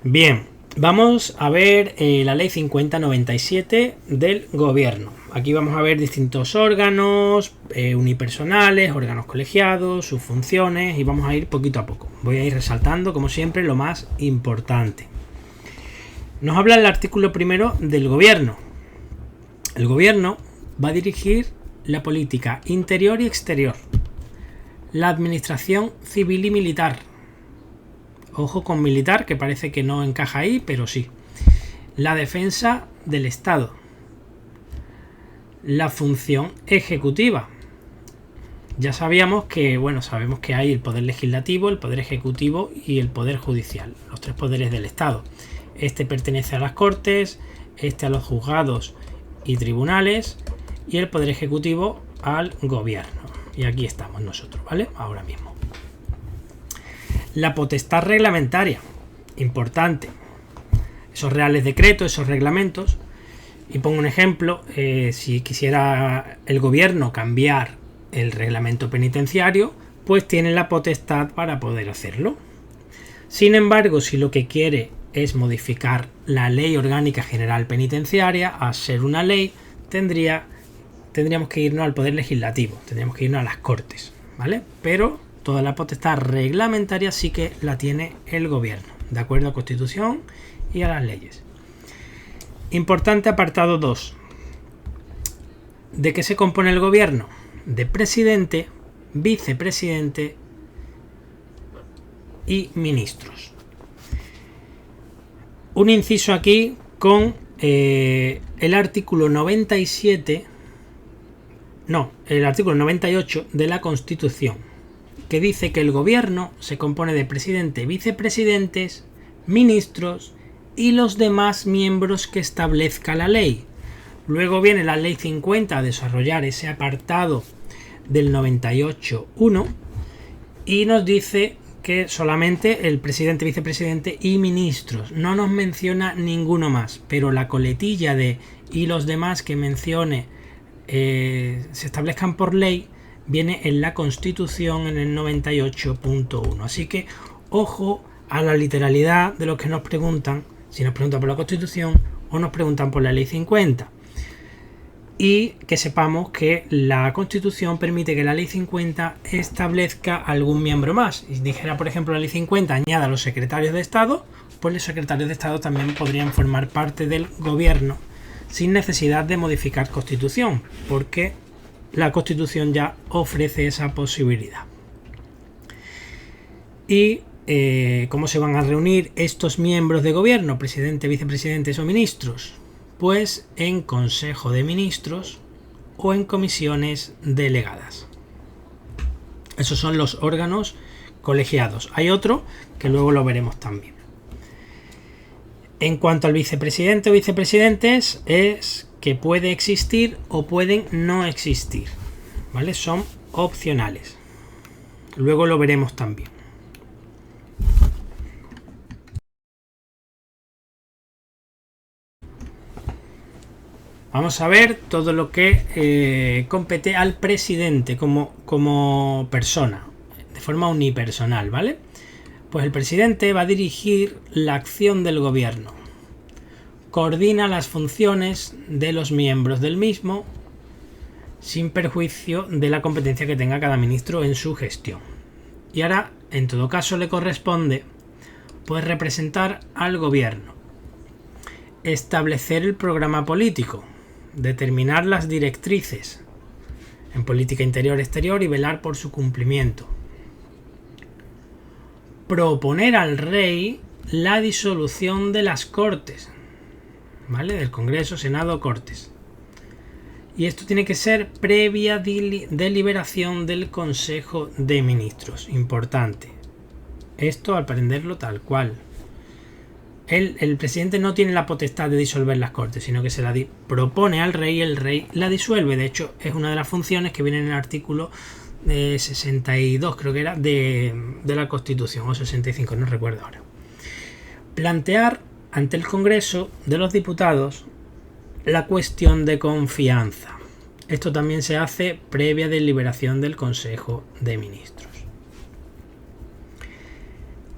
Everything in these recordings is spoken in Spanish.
Bien, vamos a ver la ley 5097 del gobierno. Aquí vamos a ver distintos órganos unipersonales, órganos colegiados, sus funciones y vamos a ir poquito a poco. Voy a ir resaltando, como siempre, lo más importante. Nos habla el artículo primero del gobierno. El gobierno va a dirigir la política interior y exterior, la administración civil y militar. Ojo con militar, que parece que no encaja ahí, pero sí. La defensa del Estado. La función ejecutiva. Ya sabemos que hay el poder legislativo, el poder ejecutivo y el poder judicial, los tres poderes del Estado. Este pertenece a las Cortes, este a los juzgados y tribunales y el poder ejecutivo al gobierno. Y aquí estamos nosotros, ¿vale? Ahora mismo. La potestad reglamentaria, importante. Esos reales decretos, esos reglamentos. Y pongo un ejemplo, si quisiera el gobierno cambiar el reglamento penitenciario, pues tiene la potestad para poder hacerlo. Sin embargo, si lo que quiere es modificar la Ley Orgánica General Penitenciaria, a ser una ley, tendríamos que irnos al Poder Legislativo, tendríamos que irnos a las Cortes, ¿vale? Pero toda la potestad reglamentaria sí que la tiene el gobierno, de acuerdo a Constitución y a las leyes. Importante apartado 2. ¿De qué se compone el gobierno? De presidente, vicepresidente y ministros. Un inciso aquí con el artículo 98 de la Constitución, que dice que el gobierno se compone de presidente, vicepresidentes, ministros y los demás miembros que establezca la ley. Luego viene la ley 50 a desarrollar ese apartado del 98.1 y nos dice que solamente el presidente, vicepresidente y ministros. No nos menciona ninguno más, pero la coletilla de y los demás que mencione se establezcan por ley viene en la Constitución en el 98.1. Así que ojo a la literalidad de los que nos preguntan, si nos preguntan por la Constitución o nos preguntan por la Ley 50. Y que sepamos que la Constitución permite que la Ley 50 establezca algún miembro más. Si dijera, por ejemplo, la Ley 50 añada a los secretarios de Estado, pues los secretarios de Estado también podrían formar parte del gobierno sin necesidad de modificar Constitución, porque la Constitución ya ofrece esa posibilidad. Y ¿cómo se van a reunir estos miembros de gobierno, presidente, vicepresidentes o ministros? Pues en Consejo de Ministros o en comisiones delegadas. Esos son los órganos colegiados. Hay otro que luego lo veremos también. En cuanto al vicepresidente o vicepresidentes, es que puede existir o pueden no existir, ¿vale? Son opcionales. Luego lo veremos también. Vamos a ver todo lo que compete al presidente como persona, de forma unipersonal, ¿vale? Pues el presidente va a dirigir la acción del gobierno, coordina las funciones de los miembros del mismo, sin perjuicio de la competencia que tenga cada ministro en su gestión. Y ahora, en todo caso, le corresponde pues representar al gobierno, establecer el programa político, determinar las directrices en política interior-exterior y velar por su cumplimiento. Proponer al rey la disolución de las Cortes, ¿vale? Del Congreso, Senado, Cortes. Y esto tiene que ser previa deliberación del Consejo de Ministros. Importante. Esto al aprenderlo tal cual. El presidente no tiene la potestad de disolver las Cortes, sino que se la propone al rey y el rey la disuelve. De hecho, es una de las funciones que viene en el artículo 62, creo que era, de la Constitución, o 65, no recuerdo ahora. Plantear ante el Congreso de los Diputados la cuestión de confianza. Esto también se hace previa deliberación del Consejo de Ministros.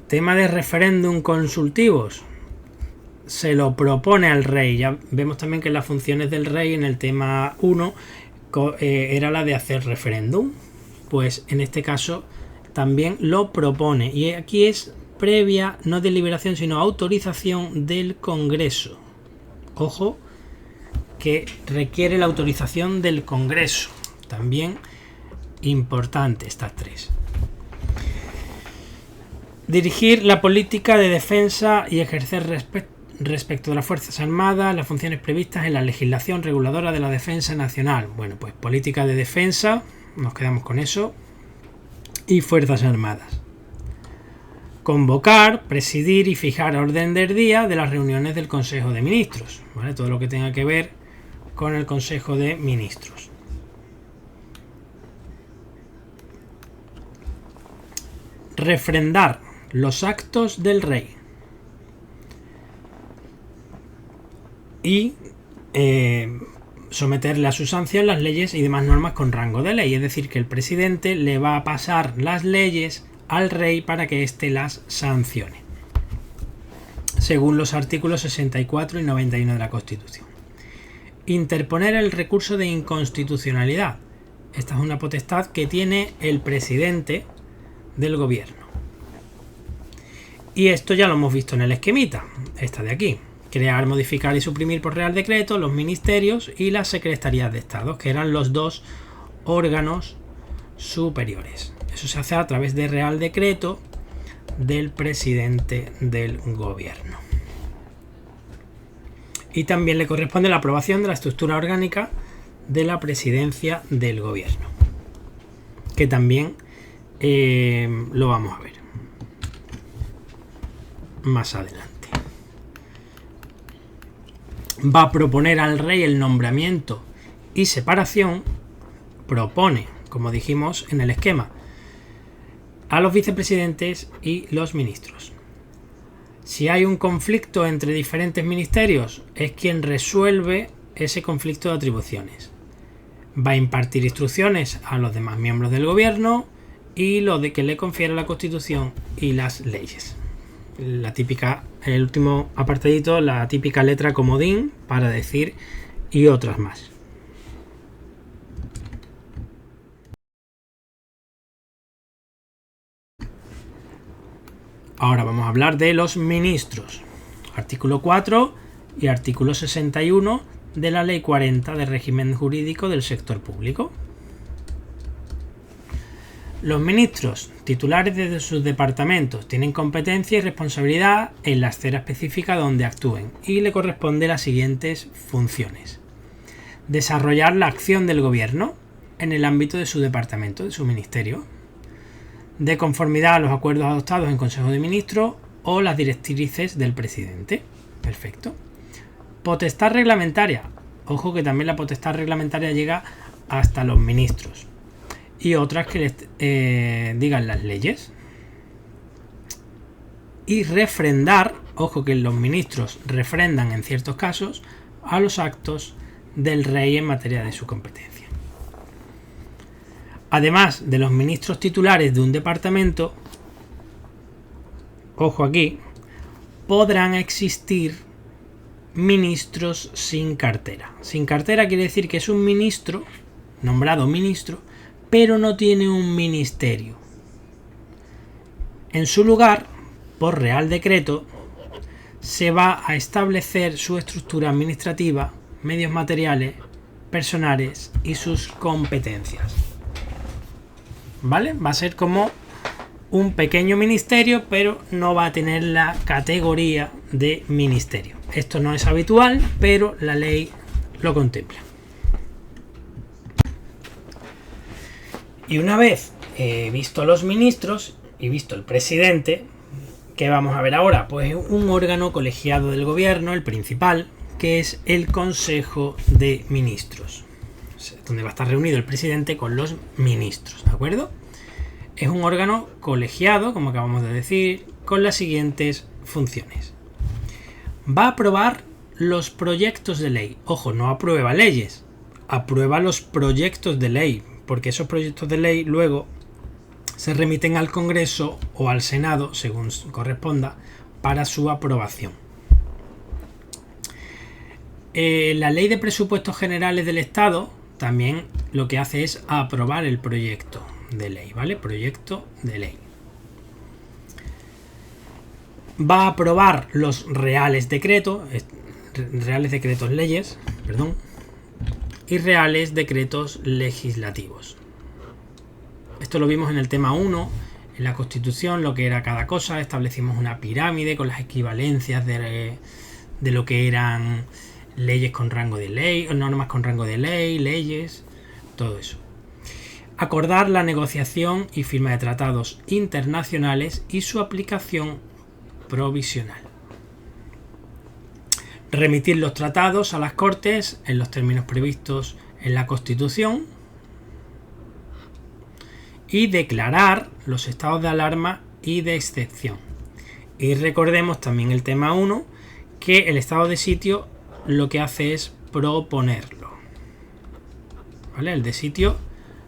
Tema de referéndum consultivos. se lo propone al rey. Ya vemos también que las funciones del rey en el tema 1 era la de hacer referéndum. Pues en este caso también lo propone. Y aquí es previa, no deliberación, sino autorización del Congreso. Ojo, que requiere la autorización del Congreso. También importante estas tres. Dirigir la política de defensa y ejercer respecto de las Fuerzas Armadas las funciones previstas en la legislación reguladora de la defensa nacional. Bueno, pues política de defensa, nos quedamos con eso, y Fuerzas Armadas. Convocar, presidir y fijar orden del día de las reuniones del Consejo de Ministros, ¿vale? Todo lo que tenga que ver con el Consejo de Ministros. Refrendar los actos del rey y someterle a su sanción las leyes y demás normas con rango de ley, es decir, que el presidente le va a pasar las leyes al rey para que éste las sancione, según los artículos 64 y 91 de la Constitución. Interponer el recurso de inconstitucionalidad. Esta es una potestad que tiene el presidente del gobierno. Y esto ya lo hemos visto en el esquemita, esta de aquí. Crear, modificar y suprimir por Real Decreto los ministerios y las secretarías de Estado, que eran los dos órganos superiores. Eso se hace a través de Real Decreto del presidente del gobierno. Y también le corresponde la aprobación de la estructura orgánica de la presidencia del gobierno, que también lo vamos a ver más adelante. Va a proponer al rey el nombramiento y separación. Propone, como dijimos en el esquema, a los vicepresidentes y los ministros. Si hay un conflicto entre diferentes ministerios, es quien resuelve ese conflicto de atribuciones. Va a impartir instrucciones a los demás miembros del gobierno y lo de que le confiere la Constitución y las leyes. La típica, el último apartadito, la típica letra comodín para decir y otras más. Ahora vamos a hablar de los ministros. Artículo 4 y artículo 61 de la Ley 40 de régimen jurídico del sector público. Los ministros titulares de sus departamentos tienen competencia y responsabilidad en la esfera específica donde actúen y le corresponden las siguientes funciones. Desarrollar la acción del gobierno en el ámbito de su departamento, de su ministerio, de conformidad a los acuerdos adoptados en Consejo de Ministros o las directrices del presidente. Perfecto. Potestad reglamentaria. Ojo que también la potestad reglamentaria llega hasta los ministros. Y otras que les digan las leyes. Y refrendar, ojo que los ministros refrendan en ciertos casos a los actos del rey en materia de su competencia. Además de los ministros titulares de un departamento, ojo aquí, podrán existir ministros sin cartera. Sin cartera quiere decir que es un ministro, nombrado ministro, pero no tiene un ministerio. En su lugar, por Real Decreto, se va a establecer su estructura administrativa, medios materiales, personales y sus competencias. ¿Vale? Va a ser como un pequeño ministerio, pero no va a tener la categoría de ministerio. Esto no es habitual, pero la ley lo contempla. Y una vez visto los ministros y visto el presidente, ¿qué vamos a ver ahora? Pues un órgano colegiado del gobierno, el principal, que es el Consejo de Ministros, donde va a estar reunido el presidente con los ministros, ¿de acuerdo? Es un órgano colegiado, como acabamos de decir, con las siguientes funciones. Va a aprobar los proyectos de ley. Ojo, no aprueba leyes, aprueba los proyectos de ley, porque esos proyectos de ley luego se remiten al Congreso o al Senado, según corresponda, para su aprobación. La Ley de Presupuestos Generales del Estado también lo que hace es aprobar el proyecto de ley, ¿vale? Proyecto de ley. Va a aprobar los reales decretos leyes, perdón, y reales decretos legislativos. Esto lo vimos en el tema 1, en la Constitución, lo que era cada cosa. Establecimos una pirámide con las equivalencias de lo que eran leyes con rango de ley, normas con rango de ley, leyes, todo eso. Acordar la negociación y firma de tratados internacionales y su aplicación provisional. Remitir los tratados a las Cortes en los términos previstos en la Constitución y declarar los estados de alarma y de excepción. Y recordemos también el tema 1, que el estado de sitio lo que hace es proponerlo, ¿vale? El de sitio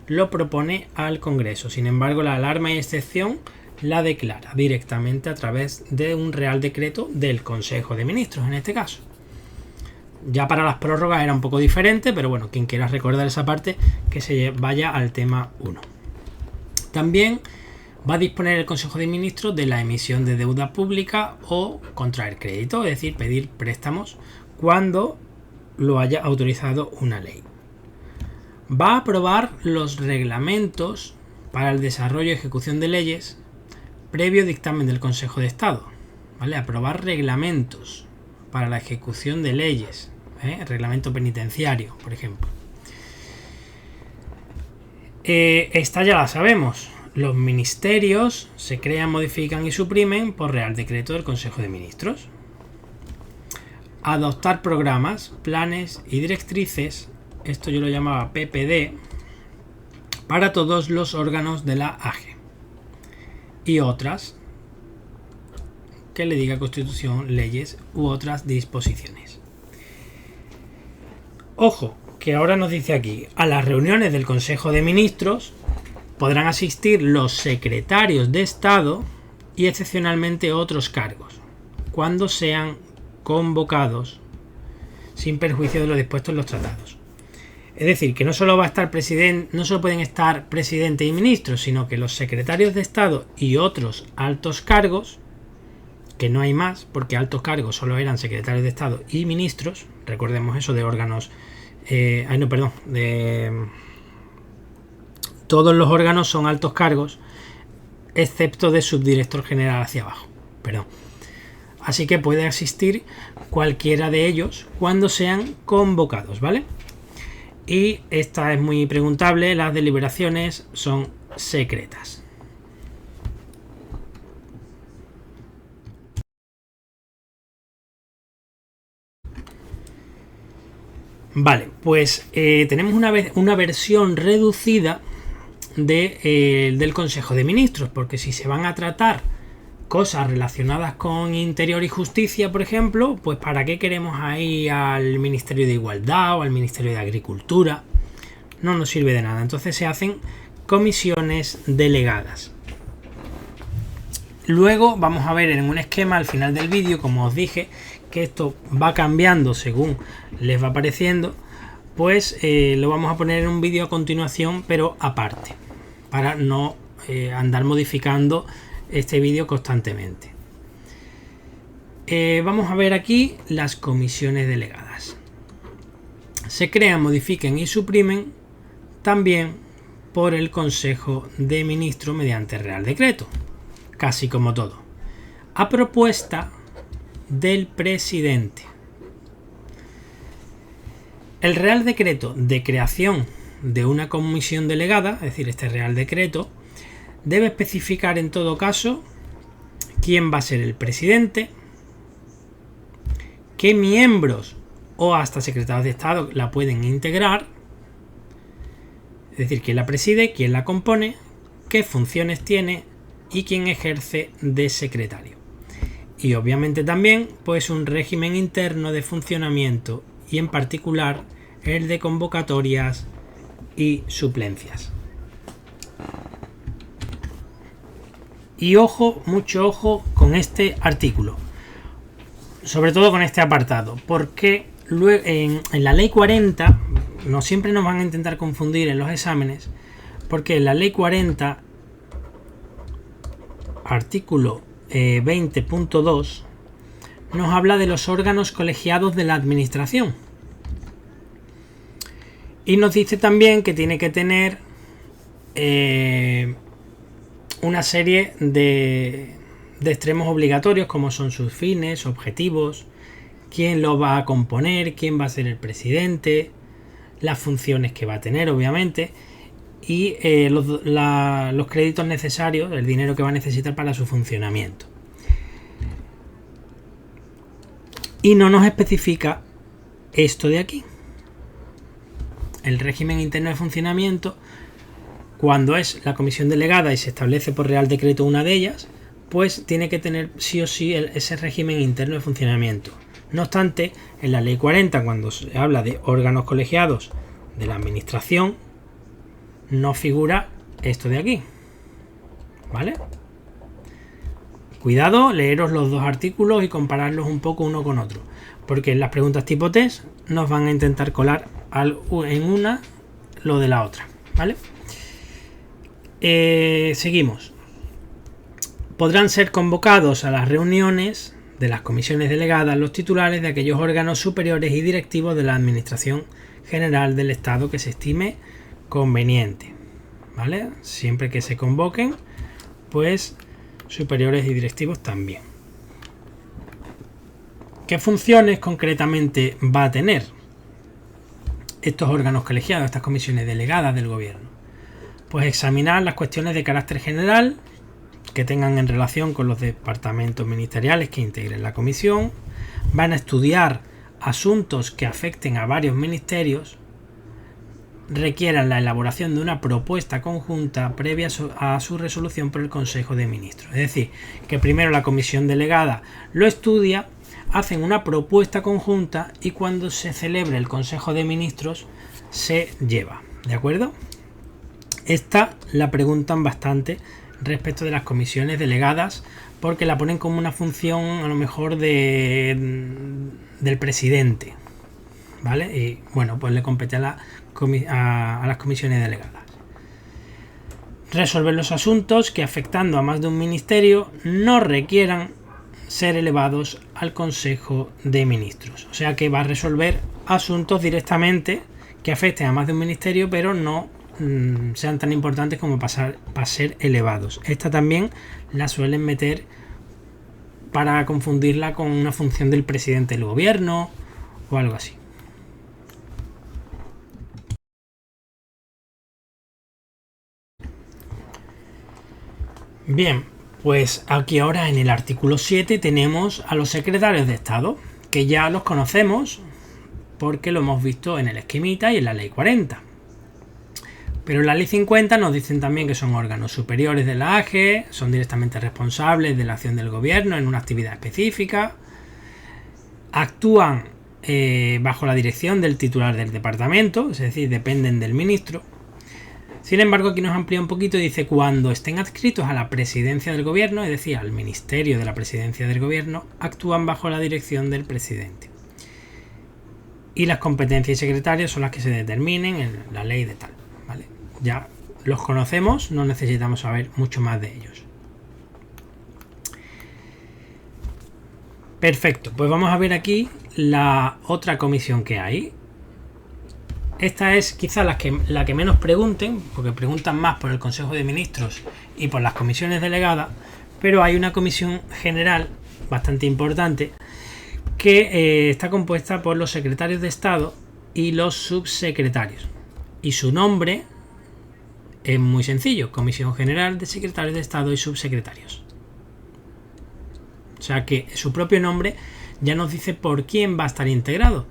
lo propone al Congreso. Sin embargo, la alarma y excepción la declara directamente a través de un Real Decreto del Consejo de Ministros, en este caso. Ya para las prórrogas era un poco diferente, pero bueno, quien quiera recordar esa parte, que se vaya al tema 1. También va a disponer el Consejo de Ministros de la emisión de deuda pública o contraer crédito, es decir, pedir préstamos cuando lo haya autorizado una ley. Va a aprobar los reglamentos para el desarrollo y ejecución de leyes previo dictamen del Consejo de Estado, ¿vale? Aprobar reglamentos para la ejecución de leyes, reglamento penitenciario, por ejemplo. Esta ya la sabemos. Los ministerios se crean, modifican y suprimen por Real Decreto del Consejo de Ministros. Adoptar programas, planes y directrices, esto yo lo llamaba PPD, para todos los órganos de la AGE y otras que le diga Constitución, leyes u otras disposiciones. Ojo, que ahora nos dice aquí, a las reuniones del Consejo de Ministros podrán asistir los secretarios de Estado y excepcionalmente otros cargos, cuando sean convocados sin perjuicio de lo dispuesto en los tratados. Es decir, que no solo va a estar presidente, no solo pueden estar presidente y ministros, sino que los secretarios de Estado y otros altos cargos, que no hay más, porque altos cargos solo eran secretarios de Estado y ministros, recordemos eso de órganos, todos los órganos son altos cargos, excepto de subdirector general hacia abajo, perdón. Así que puede asistir cualquiera de ellos cuando sean convocados, ¿vale? Y esta es muy preguntable, las deliberaciones son secretas. Vale, pues tenemos una versión reducida del Consejo de Ministros, porque si se van a tratar cosas relacionadas con Interior y Justicia, por ejemplo, pues ¿para qué queremos ahí al Ministerio de Igualdad o al Ministerio de Agricultura? No nos sirve de nada. Entonces se hacen comisiones delegadas. Luego vamos a ver en un esquema al final del vídeo, como os dije, que esto va cambiando según les va apareciendo, pues lo vamos a poner en un vídeo a continuación, pero aparte, para no andar modificando este vídeo constantemente. Vamos a ver aquí las comisiones delegadas. Se crean, modifiquen y suprimen también por el Consejo de Ministros mediante Real Decreto, casi como todo, a propuesta del presidente. El Real Decreto de creación de una comisión delegada, es decir, este Real Decreto, debe especificar en todo caso quién va a ser el presidente, qué miembros o hasta secretarios de Estado la pueden integrar, es decir, quién la preside, quién la compone, qué funciones tiene y quién ejerce de secretario. Y obviamente también pues un régimen interno de funcionamiento y en particular el de convocatorias y suplencias. Y ojo, mucho ojo con este artículo, sobre todo con este apartado, porque Luego, en la ley 40, no siempre nos van a intentar confundir en los exámenes, porque en la ley 40, artículo 20.2, nos habla de los órganos colegiados de la administración. Y nos dice también que tiene que tener una serie de extremos obligatorios, como son sus fines, objetivos, quién lo va a componer, quién va a ser el presidente, las funciones que va a tener, obviamente, y los créditos necesarios, el dinero que va a necesitar para su funcionamiento. Y no nos especifica esto de aquí. El régimen interno de funcionamiento, cuando es la comisión delegada y se establece por Real Decreto una de ellas, pues tiene que tener sí o sí ese régimen interno de funcionamiento. No obstante, en la ley 40, cuando se habla de órganos colegiados de la administración, no figura esto de aquí. ¿Vale? Cuidado, leeros los dos artículos y compararlos un poco uno con otro, porque en las preguntas tipo test nos van a intentar colar en una lo de la otra. ¿Vale? Seguimos. Podrán ser convocados a las reuniones de las comisiones delegadas los titulares de aquellos órganos superiores y directivos de la Administración General del Estado que se estime conveniente. ¿Vale? Siempre que se convoquen, pues superiores y directivos también. ¿Qué funciones concretamente va a tener estos órganos colegiados, estas comisiones delegadas del gobierno? Pues examinar las cuestiones de carácter general que tengan en relación con los departamentos ministeriales que integren la comisión. Van a estudiar asuntos que afecten a varios ministerios, requieran la elaboración de una propuesta conjunta previa a su resolución por el Consejo de Ministros. Es decir, que primero la comisión delegada lo estudia, hacen una propuesta conjunta y cuando se celebre el Consejo de Ministros se lleva. ¿De acuerdo? Esta la preguntan bastante respecto de las comisiones delegadas, porque la ponen como una función a lo mejor del presidente. ¿Vale? Y bueno, pues le compete a las comisiones delegadas resolver los asuntos que, afectando a más de un ministerio, no requieran ser elevados al Consejo de Ministros. O sea que va a resolver asuntos directamente que afecten a más de un ministerio, pero no sean tan importantes como para ser elevados. Esta también la suelen meter para confundirla con una función del presidente del gobierno o algo así. Bien, pues aquí ahora en el artículo 7 tenemos a los secretarios de Estado, que ya los conocemos porque lo hemos visto en el esquemita y en la ley 40. Pero en la ley 50 nos dicen también que son órganos superiores de la AGE, son directamente responsables de la acción del gobierno en una actividad específica, actúan bajo la dirección del titular del departamento, es decir, dependen del ministro. Sin embargo, aquí nos amplía un poquito y dice: cuando estén adscritos a la presidencia del gobierno, es decir, al ministerio de la presidencia del gobierno, actúan bajo la dirección del presidente. Y las competencias y secretarios son las que se determinen en la ley de tal. ¿Vale? Ya los conocemos, no necesitamos saber mucho más de ellos. Perfecto, pues vamos a ver aquí la otra comisión que hay. Esta es quizá la que menos pregunten, porque preguntan más por el Consejo de Ministros y por las comisiones delegadas, pero hay una comisión general bastante importante que está compuesta por los secretarios de Estado y los subsecretarios. Y su nombre es muy sencillo: Comisión General de Secretarios de Estado y Subsecretarios. O sea que su propio nombre ya nos dice por quién va a estar integrado.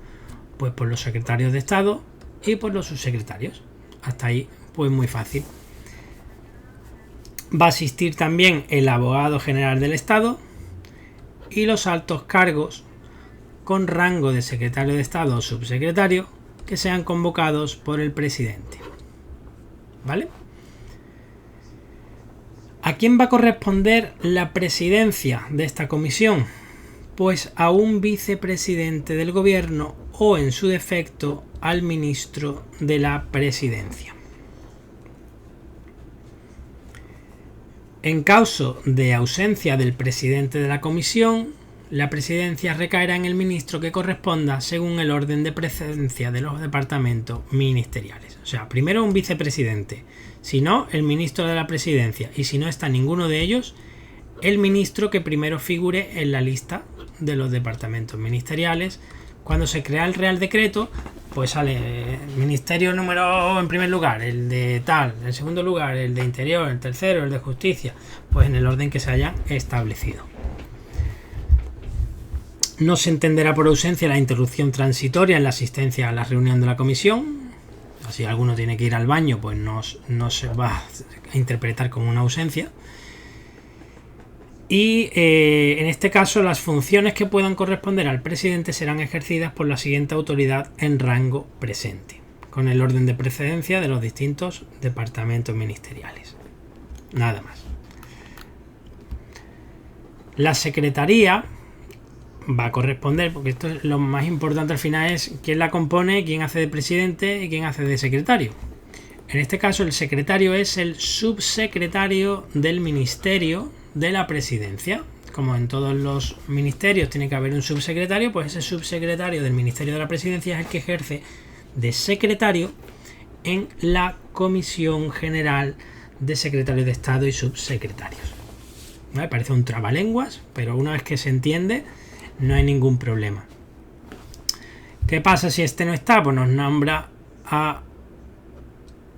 Pues por los secretarios de Estado y por los subsecretarios. Hasta ahí, pues muy fácil. Va a asistir también el abogado general del Estado y los altos cargos con rango de secretario de Estado o subsecretario que sean convocados por el presidente. ¿Vale? ¿A quién va a corresponder la presidencia de esta comisión? Pues a un vicepresidente del gobierno o en su defecto al ministro de la Presidencia. En caso de ausencia del presidente de la comisión, la presidencia recaerá en el ministro que corresponda según el orden de precedencia de los departamentos ministeriales. O sea, primero un vicepresidente, si no, el ministro de la presidencia, y si no está ninguno de ellos, el ministro que primero figure en la lista de los departamentos ministeriales. Cuando se crea el Real Decreto, pues sale el ministerio número en primer lugar, el de tal, en segundo lugar el de Interior, el tercero el de Justicia, pues en el orden que se haya establecido. No se entenderá por ausencia la interrupción transitoria en la asistencia a la reunión de la comisión. Si alguno tiene que ir al baño, pues no se va a interpretar como una ausencia. Y en este caso las funciones que puedan corresponder al presidente serán ejercidas por la siguiente autoridad en rango presente, con el orden de precedencia de los distintos departamentos ministeriales. Nada más. La secretaría va a corresponder, porque esto es lo más importante al final, es quién la compone, quién hace de presidente y quién hace de secretario. En este caso el secretario es el subsecretario del ministerio de la presidencia. Como en todos los ministerios tiene que haber un subsecretario, pues ese subsecretario del ministerio de la presidencia es el que ejerce de secretario en la Comisión General de Secretarios de Estado y Subsecretarios. ¿Vale? Parece un trabalenguas, pero una vez que se entiende no hay ningún problema. ¿Qué pasa si este no está? Pues nos nombra a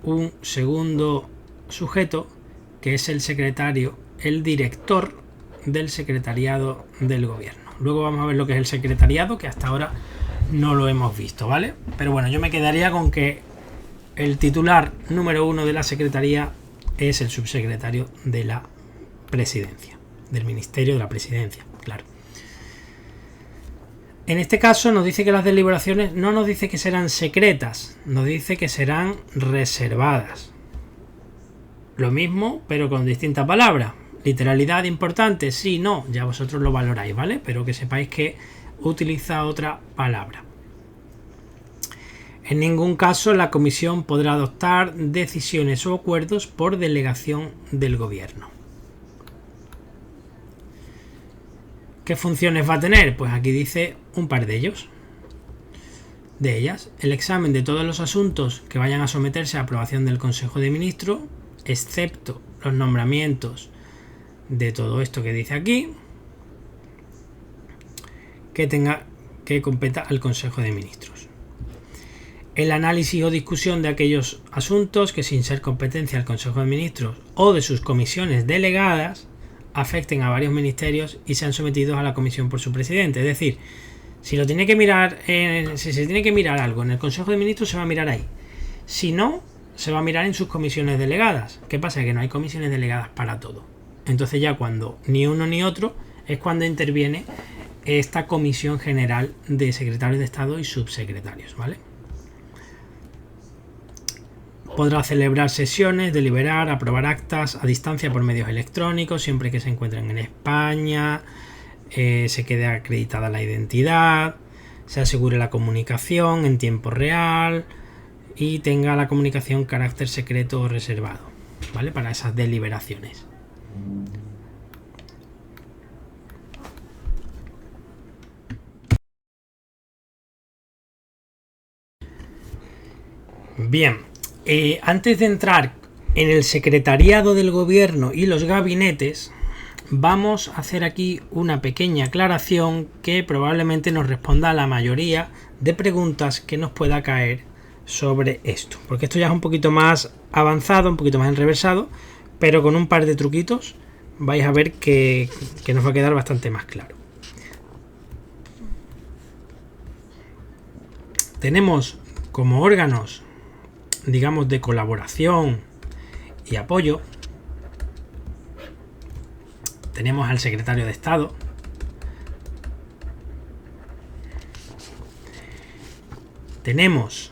un segundo sujeto que es el secretario, el director del secretariado del gobierno. Luego vamos a ver lo que es el secretariado, que hasta ahora no lo hemos visto, ¿vale? Pero bueno, yo me quedaría con que el titular número 1 de la secretaría es el subsecretario de la presidencia, del ministerio de la presidencia, claro. En este caso nos dice que las deliberaciones no nos dice que serán secretas, nos dice que serán reservadas. Lo mismo, pero con distintas palabras. Literalidad importante, sí, no, ya vosotros lo valoráis, ¿vale? Pero que sepáis que utiliza otra palabra. En ningún caso la comisión podrá adoptar decisiones o acuerdos por delegación del gobierno. ¿Qué funciones va a tener? Pues aquí dice un par de ellos. De ellas, el examen de todos los asuntos que vayan a someterse a aprobación del Consejo de Ministros, excepto los nombramientos de todo esto que dice aquí, que competa al Consejo de Ministros. El análisis o discusión de aquellos asuntos que, sin ser competencia del Consejo de Ministros o de sus comisiones delegadas, afecten a varios ministerios y sean sometidos a la comisión por su presidente. Es decir, si se tiene que mirar algo en el Consejo de Ministros, se va a mirar ahí. Si no, se va a mirar en sus comisiones delegadas. ¿Qué pasa? Que no hay comisiones delegadas para todo. Entonces ya cuando ni uno ni otro es cuando interviene esta Comisión General de Secretarios de Estado y Subsecretarios, ¿vale? Podrá celebrar sesiones, deliberar, aprobar actas a distancia por medios electrónicos, siempre que se encuentren en España, se quede acreditada la identidad, se asegure la comunicación en tiempo real y tenga la comunicación carácter secreto o reservado, ¿vale? Para esas deliberaciones. Bien, antes de entrar en el secretariado del gobierno y los gabinetes, vamos a hacer aquí una pequeña aclaración que probablemente nos responda a la mayoría de preguntas que nos pueda caer sobre esto, porque esto ya es un poquito más avanzado, un poquito más enreversado, pero con un par de truquitos vais a ver que nos va a quedar bastante más claro. Tenemos como órganos, digamos, de colaboración y apoyo, tenemos al secretario de Estado, tenemos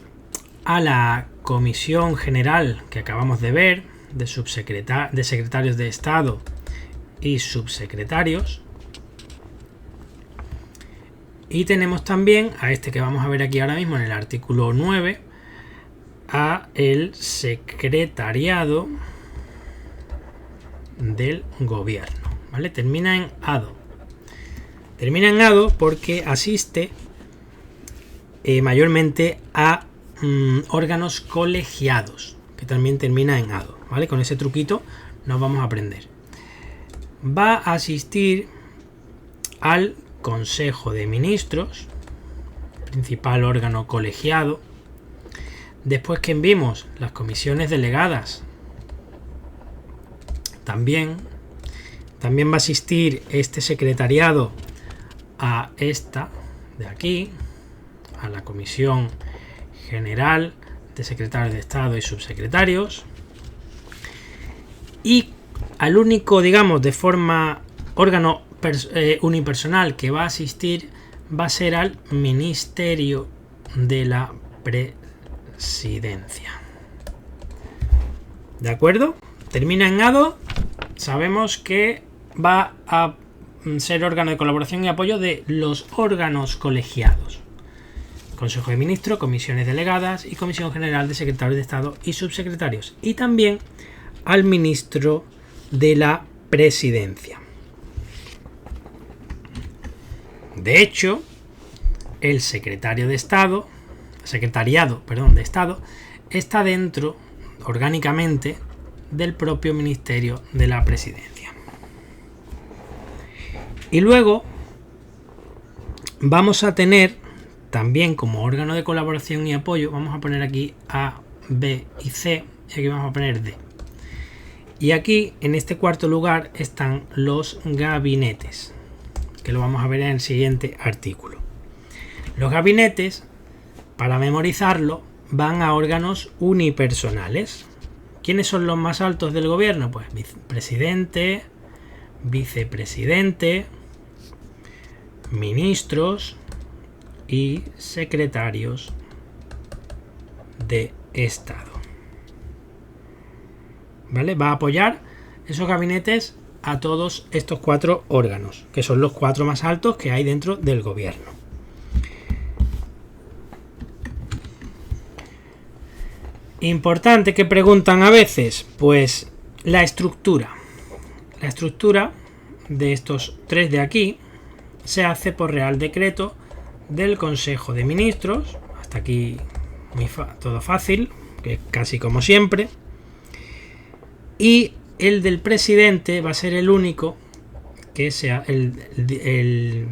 a la Comisión General que acabamos de ver, de secretarios de Estado y subsecretarios, Y tenemos también a este que vamos a ver aquí ahora mismo en el artículo 9, a el secretariado del gobierno, ¿vale? Termina en ado. Termina en ado porque asiste mayormente a órganos colegiados, que también termina en ado, ¿vale? Con ese truquito nos vamos a aprender. Va a asistir al Consejo de Ministros, principal órgano colegiado. Después que vimos las comisiones delegadas, también va a asistir este secretariado a esta de aquí, a la Comisión General de Secretarios de Estado y Subsecretarios, y al único, digamos, de forma órgano unipersonal que va a asistir va a ser al Ministerio de la Presidencia. ¿De acuerdo? Termina en ado. Sabemos que va a ser órgano de colaboración y apoyo de los órganos colegiados: Consejo de Ministros, comisiones delegadas y Comisión General de Secretarios de Estado y Subsecretarios, y también al Ministro de la Presidencia. De hecho, el secretariado de Estado está dentro orgánicamente del propio Ministerio de la Presidencia. Y luego vamos a tener también como órgano de colaboración y apoyo, vamos a poner aquí A, B y C, y aquí vamos a poner D. Y aquí, en este cuarto lugar, están los gabinetes, que lo vamos a ver en el siguiente artículo. Los gabinetes, para memorizarlo, van a órganos unipersonales. ¿Quiénes son los más altos del gobierno? Pues presidente, vicepresidente, ministros y secretarios de Estado. ¿Vale? Va a apoyar esos gabinetes a todos estos 4 órganos, que son los 4 más altos que hay dentro del gobierno. Importante, que preguntan a veces, pues la estructura. La estructura de estos 3 de aquí se hace por Real Decreto del Consejo de Ministros. Hasta aquí todo fácil, que es casi como siempre. Y el del presidente va a ser el único que sea el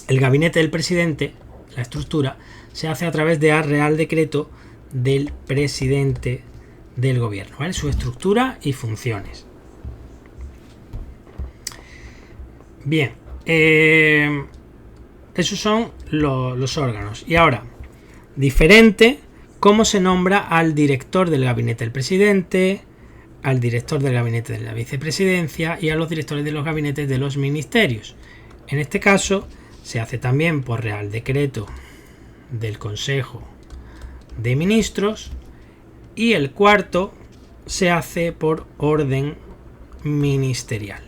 gabinete del presidente. La estructura se hace a través de Real Decreto del presidente del gobierno, ¿vale? Su estructura y funciones. Bien, esos son los órganos. Y ahora, diferente, cómo se nombra al director del gabinete del presidente, al director del gabinete de la vicepresidencia y a los directores de los gabinetes de los ministerios. En este caso se hace también por Real Decreto del Consejo de Ministros, y el cuarto se hace por orden ministerial.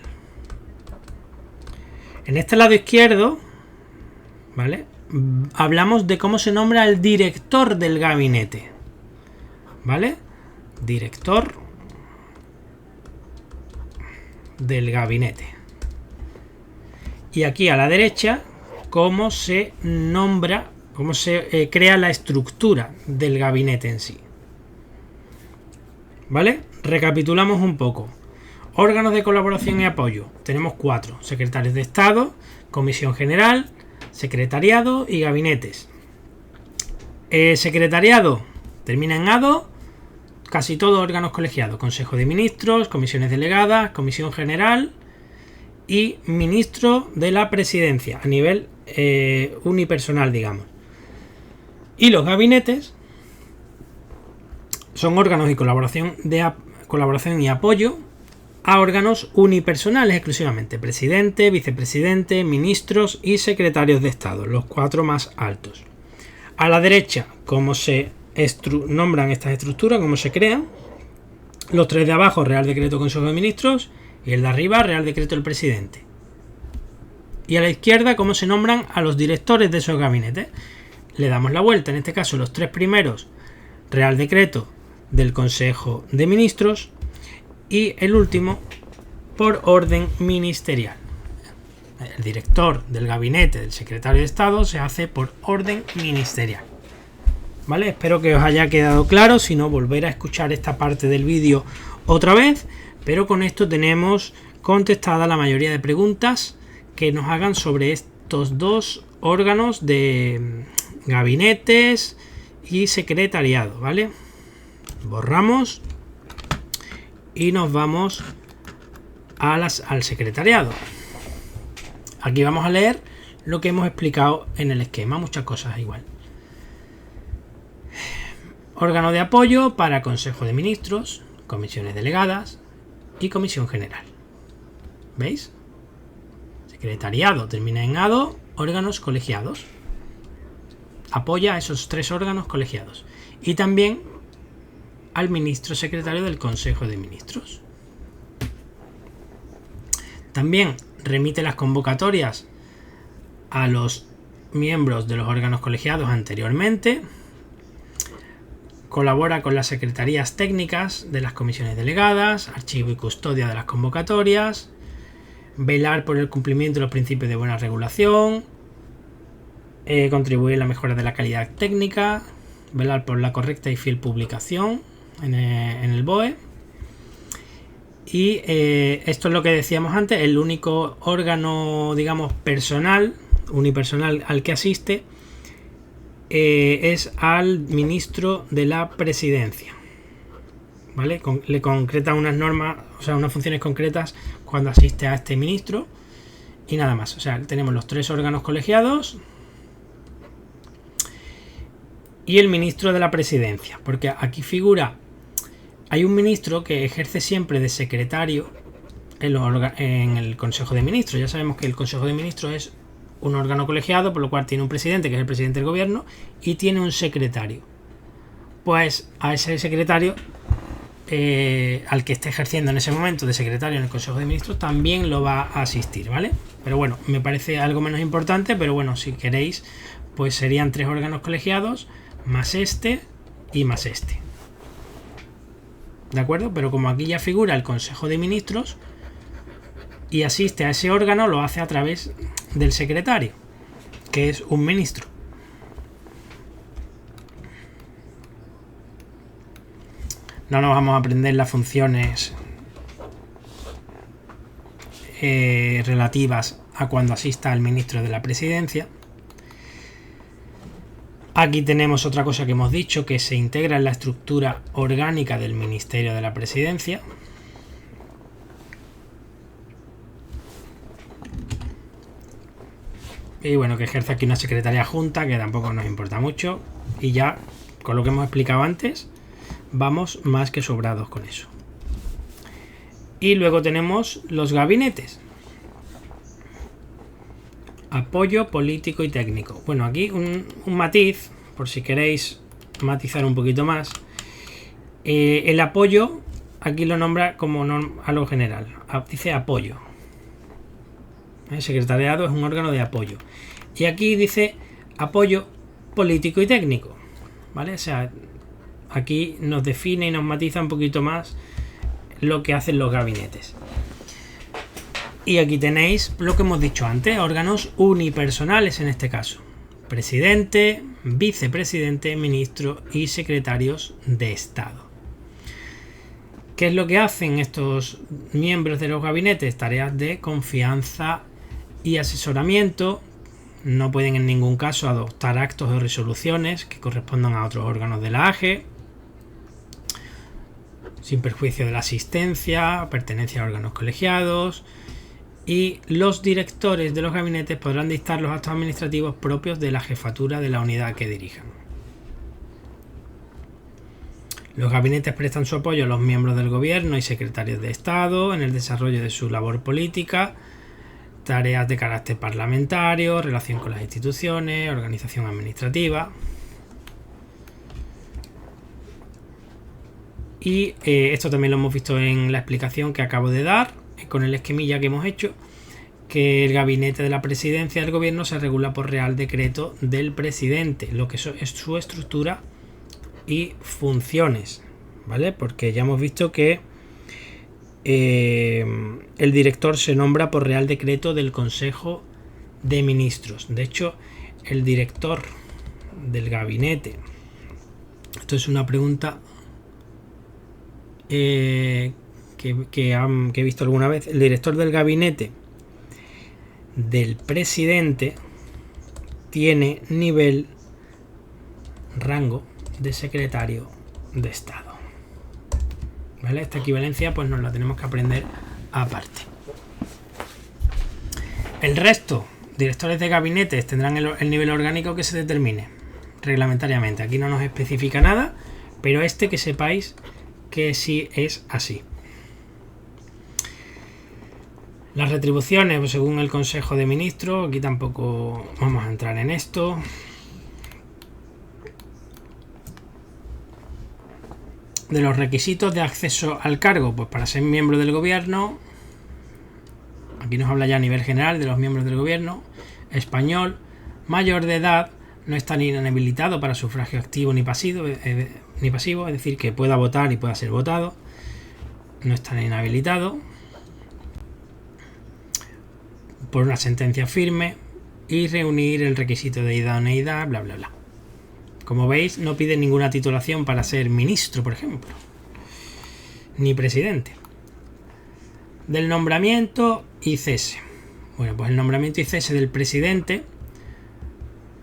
En este lado izquierdo, ¿vale?, hablamos de cómo se nombra el director del gabinete, ¿vale? Director del gabinete. Y aquí a la derecha, cómo se nombra, cómo se crea la estructura del gabinete en sí. ¿Vale? Recapitulamos un poco. Órganos de colaboración y apoyo. Tenemos 4. Secretarios de Estado, Comisión General, Secretariado y gabinetes. Secretariado termina en ado. Casi todos órganos colegiados. Consejo de Ministros, comisiones delegadas, Comisión General y Ministro de la Presidencia a nivel unipersonal, digamos. Y los gabinetes son órganos de colaboración y apoyo a órganos unipersonales exclusivamente: presidente, vicepresidente, ministros y secretarios de Estado, los 4 más altos. A la derecha, cómo se nombran estas estructuras, cómo se crean. Los 3 de abajo, Real Decreto Consejo de Ministros, y el de arriba, Real Decreto del Presidente. Y a la izquierda cómo se nombran a los directores de esos gabinetes. Le damos la vuelta, en este caso los 3 primeros, Real Decreto del Consejo de Ministros, y el último por orden ministerial. El director del gabinete del secretario de Estado se hace por orden ministerial. ¿Vale? Espero que os haya quedado claro, si no volver a escuchar esta parte del vídeo otra vez, pero con esto tenemos contestada la mayoría de preguntas que nos hagan sobre estos 2 órganos de gabinetes y secretariado, ¿vale? Borramos y nos vamos al secretariado. Aquí vamos a leer lo que hemos explicado en el esquema, muchas cosas igual. Órgano de apoyo para Consejo de Ministros, comisiones delegadas y comisión general. ¿Veis? Secretariado termina en ado, órganos colegiados. Apoya a esos 3 órganos colegiados. Y también al ministro secretario del Consejo de Ministros. También remite las convocatorias a los miembros de los órganos colegiados anteriormente. Colabora con las secretarías técnicas de las comisiones delegadas, archivo y custodia de las convocatorias, velar por el cumplimiento de los principios de buena regulación, contribuir a la mejora de la calidad técnica, velar por la correcta y fiel publicación en el BOE. Y esto es lo que decíamos antes, el único órgano, digamos, unipersonal al que asiste es al ministro de la Presidencia. ¿Vale? Le concreta unas normas, o sea, unas funciones concretas cuando asiste a este ministro y nada más. O sea, tenemos los 3 órganos colegiados y el ministro de la Presidencia, porque aquí figura, hay un ministro que ejerce siempre de secretario en el Consejo de Ministros. Ya sabemos que el Consejo de Ministros es un órgano colegiado, por lo cual tiene un presidente, que es el presidente del gobierno, y tiene un secretario. Pues a ese secretario, al que esté ejerciendo en ese momento de secretario en el Consejo de Ministros, también lo va a asistir, ¿vale? Pero bueno, me parece algo menos importante, pero bueno, si queréis, pues serían 3 órganos colegiados, más este y más este. ¿De acuerdo? Pero como aquí ya figura el Consejo de Ministros y asiste a ese órgano, lo hace a través del secretario, que es un ministro. No nos vamos a aprender las funciones relativas a cuando asista al ministro de la Presidencia. Aquí tenemos otra cosa que hemos dicho, que se integra en la estructura orgánica del Ministerio de la Presidencia. Y bueno, que ejerce aquí una secretaría junta, que tampoco nos importa mucho. Y ya, con lo que hemos explicado antes, vamos más que sobrados con eso. Y luego tenemos los gabinetes. Apoyo político y técnico. Bueno, aquí un matiz, por si queréis matizar un poquito más. El apoyo, aquí lo nombra como algo general. Dice apoyo. El secretariado es un órgano de apoyo. Y aquí dice apoyo político y técnico. ¿Vale? O sea, aquí nos define y nos matiza un poquito más lo que hacen los gabinetes. Y aquí tenéis lo que hemos dicho antes, órganos unipersonales en este caso. Presidente, vicepresidente, ministro y secretarios de Estado. ¿Qué es lo que hacen estos miembros de los gabinetes? Tareas de confianza y asesoramiento. No pueden en ningún caso adoptar actos o resoluciones que correspondan a otros órganos de la AGE, sin perjuicio de la asistencia, pertenencia a órganos colegiados. Y los directores de los gabinetes podrán dictar los actos administrativos propios de la jefatura de la unidad que dirijan. Los gabinetes prestan su apoyo a los miembros del gobierno y secretarios de Estado en el desarrollo de su labor política, tareas de carácter parlamentario, relación con las instituciones, organización administrativa. Y esto también lo hemos visto en la explicación que acabo de dar, con el esquemilla que hemos hecho. que el gabinete de la presidencia del gobierno se regula por Real Decreto del presidente, lo que es su estructura y funciones, ¿vale? Porque ya hemos visto que el director se nombra por Real Decreto del Consejo de Ministros. De hecho, el director del gabinete, esto es una pregunta que he visto alguna vez, el director del gabinete del presidente tiene nivel, rango de secretario de Estado, ¿vale? Esta equivalencia pues nos la tenemos que aprender aparte. El resto, directores de gabinetes, tendrán el nivel orgánico que se determine reglamentariamente. Aquí no nos especifica nada, pero que sepáis que sí es así. Las retribuciones, pues, según el Consejo de Ministros, aquí tampoco vamos a entrar en esto. De los requisitos de acceso al cargo, pues para ser miembro del gobierno, aquí nos habla ya a nivel general de los miembros del gobierno: español, mayor de edad, no está ni inhabilitado para sufragio activo ni pasivo, es decir, que pueda votar y pueda ser votado, no está inhabilitado por una sentencia firme, y reunir el requisito de idoneidad, bla bla bla. Como veis, no pide ninguna titulación para ser ministro, por ejemplo, ni presidente. Del nombramiento y cese. Bueno, pues el nombramiento y cese del presidente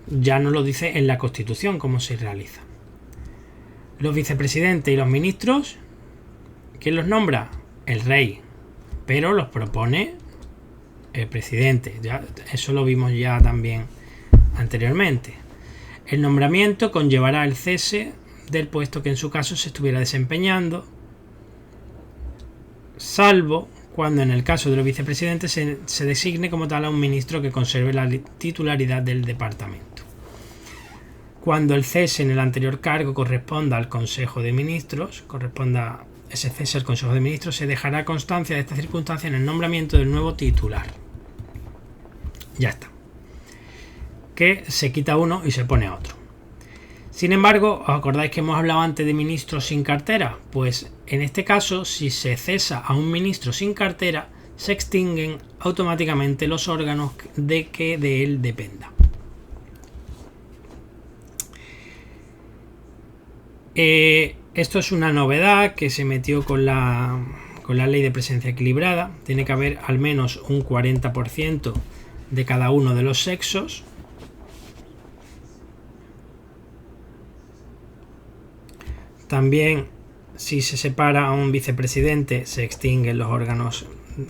ya no lo dice en la Constitución cómo se realiza. Los vicepresidentes y los ministros, ¿quién los nombra? El rey, pero los propone el presidente. Ya, eso lo vimos ya también anteriormente. El nombramiento conllevará el cese del puesto que en su caso se estuviera desempeñando, salvo cuando en el caso de los vicepresidentes se designe como tal a un ministro que conserve la titularidad del departamento. Cuando el cese en el anterior cargo corresponda al Consejo de Ministros, corresponda ese cese al Consejo de Ministros, se dejará constancia de esta circunstancia en el nombramiento del nuevo titular. Ya está. Que se quita uno y se pone a otro. Sin embargo, ¿os acordáis que hemos hablado antes de ministros sin cartera? Pues en este caso, si se cesa a un ministro sin cartera, se extinguen automáticamente los órganos de que de él dependa. Esto es una novedad que se metió con la ley de presencia equilibrada. Tiene que haber al menos un 40% de cada uno de los sexos. También, si se separa a un vicepresidente, se extinguen los órganos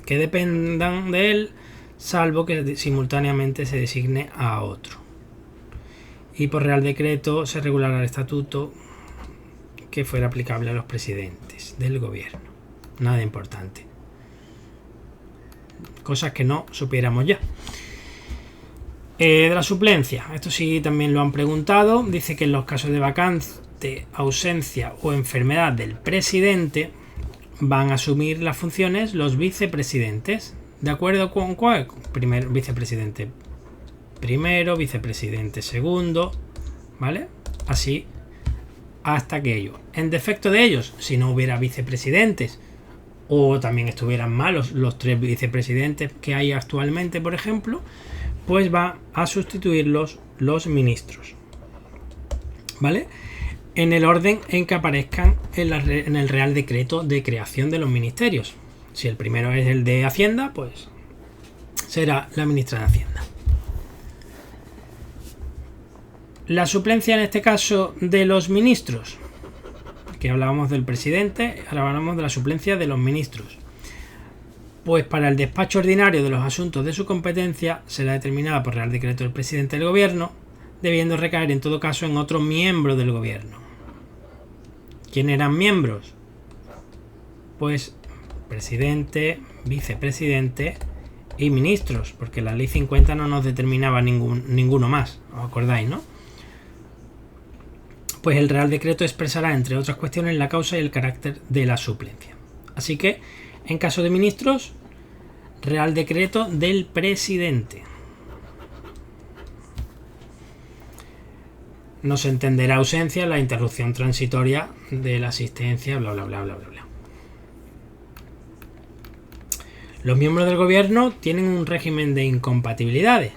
que dependan de él, salvo que simultáneamente se designe a otro. Y por Real Decreto se regulará el estatuto que fuera aplicable a los presidentes del gobierno. Nada importante. Cosas que no supiéramos ya. De la suplencia, esto sí también lo han preguntado. Dice que en los casos de vacante, ausencia o enfermedad del presidente van a asumir las funciones los vicepresidentes. ¿De acuerdo con cuál? Primer vicepresidente primero, vicepresidente segundo, ¿vale? Así hasta que ellos. En defecto de ellos, si no hubiera vicepresidentes o también estuvieran malos los 3 vicepresidentes que hay actualmente, por ejemplo, pues va a sustituirlos los ministros, ¿vale? En el orden en que aparezcan en el Real Decreto de creación de los ministerios. Si el primero es el de Hacienda, pues será la ministra de Hacienda. La suplencia en este caso de los ministros, que hablábamos del presidente, ahora hablamos de la suplencia de los ministros. Pues para el despacho ordinario de los asuntos de su competencia será determinada por Real Decreto del presidente del gobierno, debiendo recaer en todo caso en otro miembro del gobierno. ¿Quién eran miembros? Pues presidente, vicepresidente y ministros, porque la ley 50 no nos determinaba ninguno más, ¿os acordáis, no? Pues el Real Decreto expresará, entre otras cuestiones, la causa y el carácter de la suplencia. Así que, en caso de ministros, Real Decreto del Presidente. No se entenderá ausencia la interrupción transitoria de la asistencia, bla, bla, bla, bla, bla, bla. Los miembros del gobierno tienen un régimen de incompatibilidades.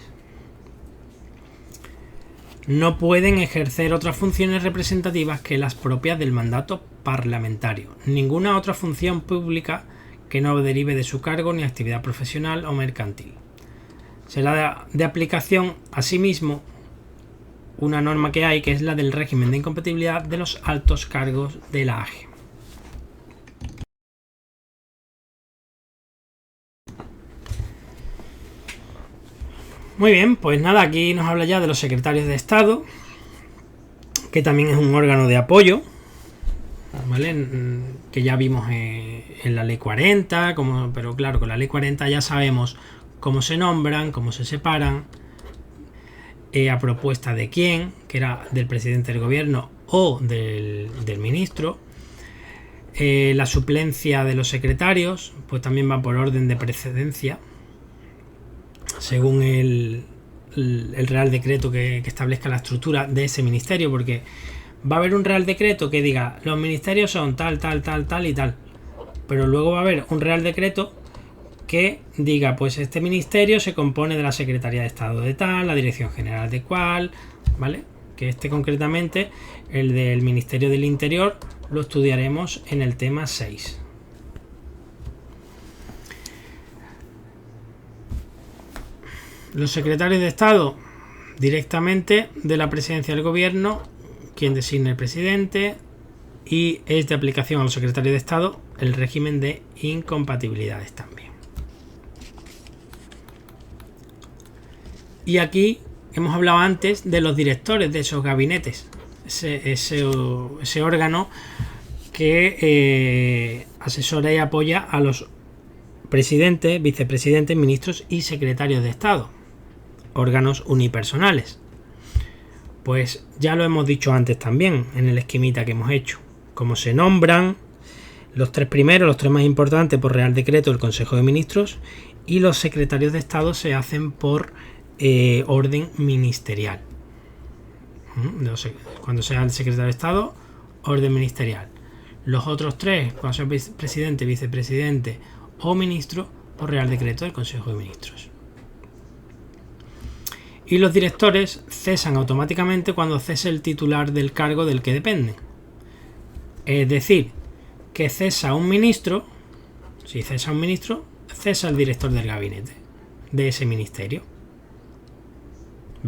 No pueden ejercer otras funciones representativas que las propias del mandato parlamentario. Ninguna otra función pública que no derive de su cargo ni actividad profesional o mercantil. Será de aplicación, asimismo, una norma que hay, que es la del régimen de incompatibilidad de los altos cargos de la AGE. Muy bien, pues nada, aquí nos habla ya de los secretarios de Estado, que también es un órgano de apoyo, ¿vale? Que ya vimos en la ley 40, pero claro, con la ley 40 ya sabemos cómo se nombran, cómo se separan, a propuesta de quién, que era del presidente del gobierno o del ministro. La suplencia de los secretarios, pues también va por orden de precedencia, según el Real Decreto que establezca la estructura de ese ministerio, porque va a haber un Real Decreto que diga los ministerios son tal, tal, tal, tal y tal, pero luego va a haber un Real Decreto que diga pues este ministerio se compone de la Secretaría de Estado de tal, la Dirección General de cual, ¿vale? Que concretamente, el del Ministerio del Interior, lo estudiaremos en el tema 6. Los secretarios de Estado, directamente de la presidencia del gobierno, quien designa el presidente, y es de aplicación a los secretarios de Estado el régimen de incompatibilidades también. Y aquí hemos hablado antes de los directores de esos gabinetes, ese órgano que asesora y apoya a los presidentes, vicepresidentes, ministros y secretarios de Estado, órganos unipersonales. Pues ya lo hemos dicho antes también en el esquemita que hemos hecho, cómo se nombran los tres primeros, los tres más importantes, por Real Decreto del Consejo de Ministros, y los secretarios de Estado se hacen por orden ministerial. Cuando sea el secretario de Estado, orden ministerial. Los otros tres, cuando sea presidente, vicepresidente o ministro, por Real Decreto del Consejo de Ministros. Y los directores cesan automáticamente cuando cese el titular del cargo del que dependen. Es decir, que cesa un ministro, si cesa un ministro, cesa el director del gabinete de ese ministerio.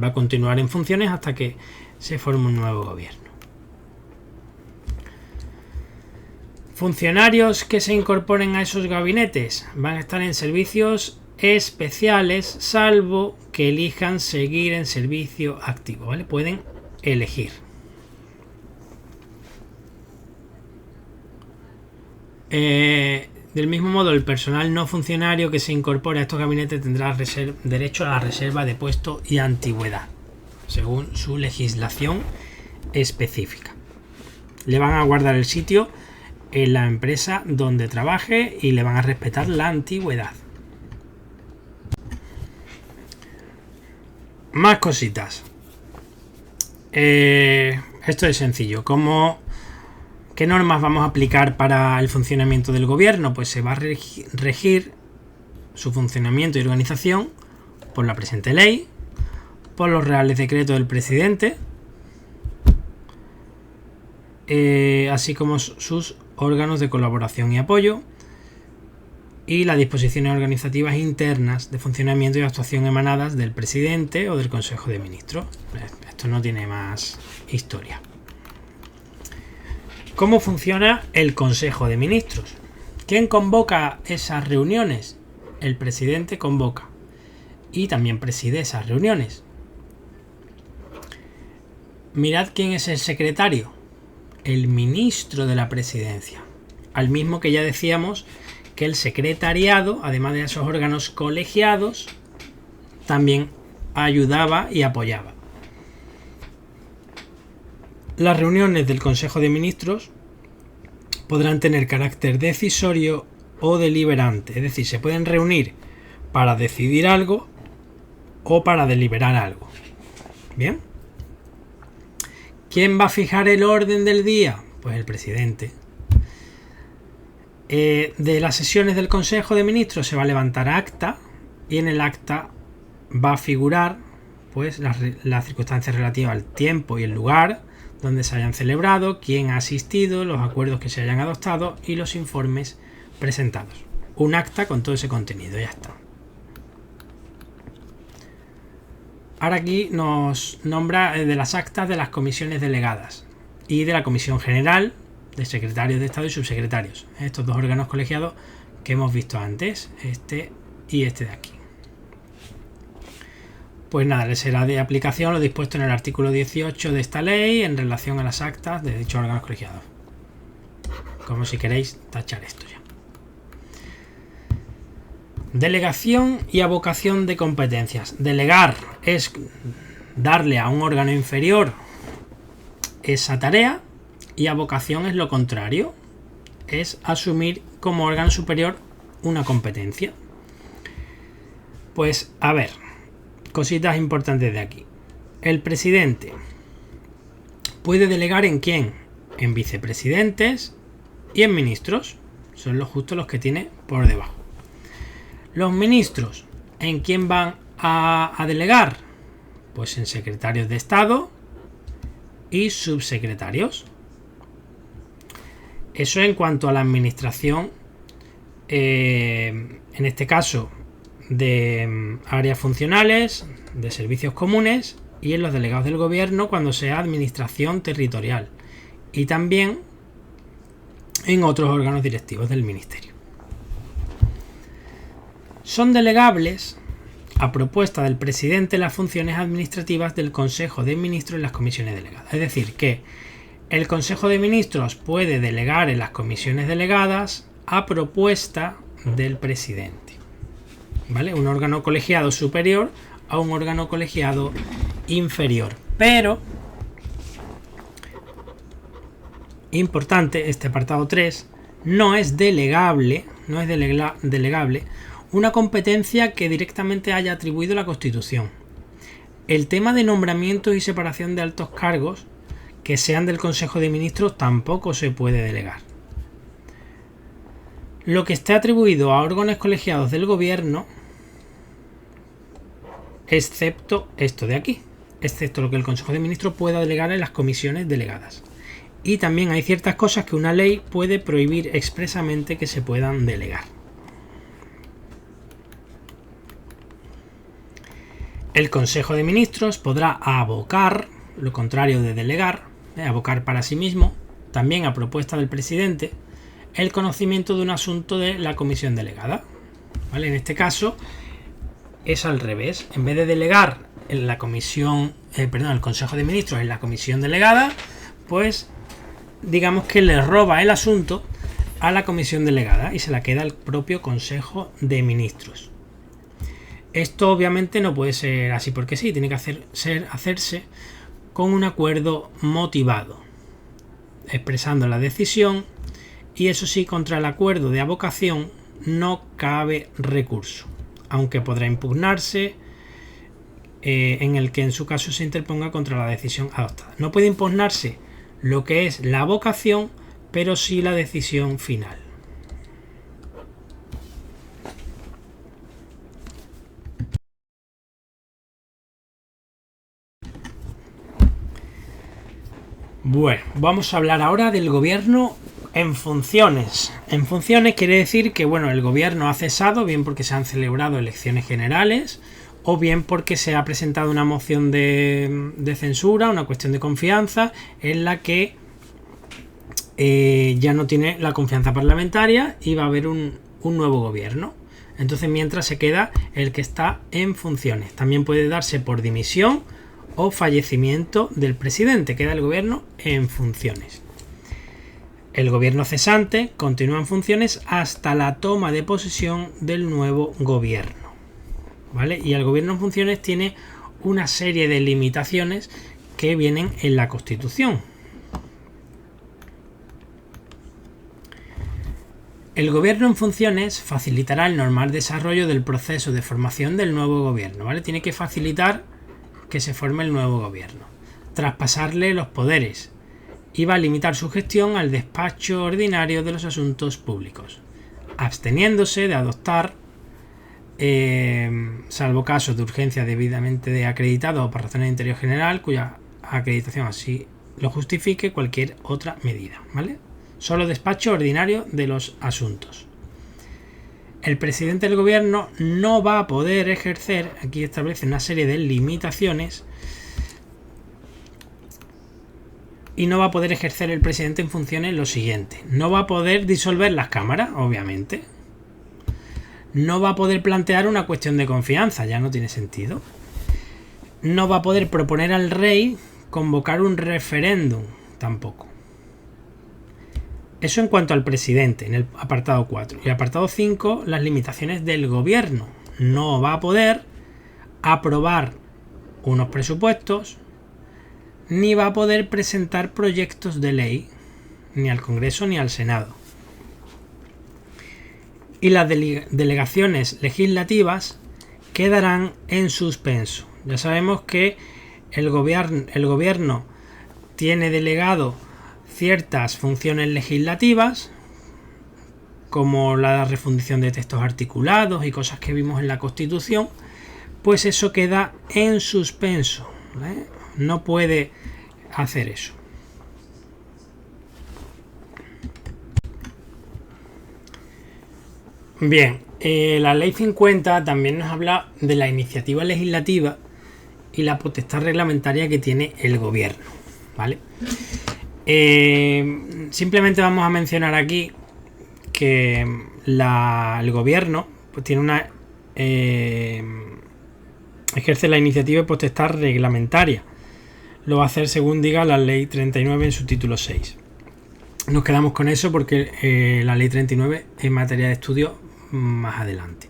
Va a continuar en funciones hasta que se forme un nuevo gobierno. Funcionarios que se incorporen a esos gabinetes van a estar en servicios especiales, salvo que elijan seguir en servicio activo, ¿vale? Pueden elegir. Del mismo modo, el personal no funcionario que se incorpore a estos gabinetes tendrá derecho a la reserva de puesto y antigüedad, según su legislación específica. Le van a guardar el sitio en la empresa donde trabaje y le van a respetar la antigüedad. Más cositas. Esto es sencillo. ¿Qué normas vamos a aplicar para el funcionamiento del gobierno? Pues se va a regir su funcionamiento y organización por la presente ley, por los reales decretos del presidente, así como sus órganos de colaboración y apoyo, y las disposiciones organizativas internas de funcionamiento y actuación emanadas del presidente o del Consejo de Ministros. Esto no tiene más historia. ¿Cómo funciona el Consejo de Ministros? ¿Quién convoca esas reuniones? El presidente convoca y también preside esas reuniones. Mirad quién es el secretario. El ministro de la presidencia. Al mismo que ya decíamos que el secretariado, además de esos órganos colegiados, también ayudaba y apoyaba. Las reuniones del Consejo de Ministros podrán tener carácter decisorio o deliberante, es decir, se pueden reunir para decidir algo o para deliberar algo. Bien. ¿Quién va a fijar el orden del día? Pues el presidente. De las sesiones del Consejo de Ministros se va a levantar acta y en el acta va a figurar pues las circunstancias relativas al tiempo y el lugar donde se hayan celebrado, quién ha asistido, los acuerdos que se hayan adoptado y los informes presentados. Un acta con todo ese contenido, ya está. Ahora aquí nos nombra de las actas de las comisiones delegadas y de la Comisión General de Secretarios de Estado y Subsecretarios. Estos dos órganos colegiados que hemos visto antes, este y este de aquí. Pues nada, les será de aplicación lo dispuesto en el artículo 18 de esta ley en relación a las actas de dichos órganos colegiados. Como si queréis tachar esto ya. Delegación y avocación de competencias. Delegar es darle a un órgano inferior esa tarea y avocación es lo contrario, es asumir como órgano superior una competencia. Pues a ver, cositas importantes de aquí. El presidente puede delegar ¿en quién? En vicepresidentes y en ministros. Son los justos los que tiene por debajo. Los ministros, ¿en quién van a delegar? Pues en secretarios de Estado y subsecretarios. Eso en cuanto a la administración, en este caso de áreas funcionales, de servicios comunes y en los delegados del gobierno cuando sea administración territorial y también en otros órganos directivos del ministerio. Son delegables a propuesta del presidente las funciones administrativas del Consejo de Ministros en las comisiones delegadas. Es decir, que el Consejo de Ministros puede delegar en las comisiones delegadas a propuesta del presidente. ¿Vale? Un órgano colegiado superior a un órgano colegiado inferior. Pero, importante, este apartado 3, no es delegable una competencia que directamente haya atribuido la Constitución. El tema de nombramientos y separación de altos cargos que sean del Consejo de Ministros tampoco se puede delegar. Lo que esté atribuido a órganos colegiados del gobierno, excepto esto de aquí, excepto lo que el Consejo de Ministros pueda delegar en las comisiones delegadas. Y también hay ciertas cosas que una ley puede prohibir expresamente que se puedan delegar. El Consejo de Ministros podrá abocar, lo contrario de delegar, abocar para sí mismo, también a propuesta del presidente, el conocimiento de un asunto de la comisión delegada. ¿Vale? En este caso es al revés. En vez de delegar en la comisión, el Consejo de Ministros en la comisión delegada, pues digamos que le roba el asunto a la comisión delegada y se la queda el propio Consejo de Ministros. Esto obviamente no puede ser así porque sí, tiene que hacerse con un acuerdo motivado, expresando la decisión, y eso sí, contra el acuerdo de avocación no cabe recurso, aunque podrá impugnarse en el que en su caso se interponga contra la decisión adoptada. No puede impugnarse lo que es la avocación, pero sí la decisión final. Bueno, vamos a hablar ahora del gobierno en funciones. En funciones quiere decir que el gobierno ha cesado, bien porque se han celebrado elecciones generales, o bien porque se ha presentado una moción de censura, una cuestión de confianza, en la que ya no tiene la confianza parlamentaria y va a haber un nuevo gobierno. Entonces, mientras se queda el que está en funciones. También puede darse por dimisión o fallecimiento del presidente, queda el gobierno en funciones. El gobierno cesante continúa en funciones hasta la toma de posesión del nuevo gobierno, ¿vale? Y el gobierno en funciones tiene una serie de limitaciones que vienen en la Constitución. El gobierno en funciones facilitará el normal desarrollo del proceso de formación del nuevo gobierno, ¿vale? Tiene que facilitar que se forme el nuevo gobierno, traspasarle los poderes y va a limitar su gestión al despacho ordinario de los asuntos públicos, absteniéndose de adoptar, salvo casos de urgencia debidamente acreditados o por razones de interés general, cuya acreditación así lo justifique, cualquier otra medida, ¿vale? Solo despacho ordinario de los asuntos. El presidente del gobierno no va a poder ejercer, aquí establece una serie de limitaciones, y no va a poder ejercer el presidente en funciones lo siguiente: no va a poder disolver las cámaras, obviamente. No va a poder plantear una cuestión de confianza, ya no tiene sentido. No va a poder proponer al rey convocar un referéndum, tampoco. Eso en cuanto al presidente, en el apartado 4. Y el apartado 5, las limitaciones del gobierno. No va a poder aprobar unos presupuestos, ni va a poder presentar proyectos de ley, ni al Congreso ni al Senado. Y las delegaciones legislativas quedarán en suspenso. Ya sabemos que el gobierno tiene delegado ciertas funciones legislativas, como la refundición de textos articulados y cosas que vimos en la Constitución, pues eso queda en suspenso, ¿vale? No puede hacer eso. Bien, la Ley 50 también nos habla de la iniciativa legislativa y la potestad reglamentaria que tiene el gobierno, ¿vale? Simplemente vamos a mencionar aquí que el gobierno pues tiene una ejerce la iniciativa y potestad reglamentaria. Lo va a hacer según diga la Ley 39 en su título 6. Nos quedamos con eso porque la Ley 39 es materia de estudio más adelante.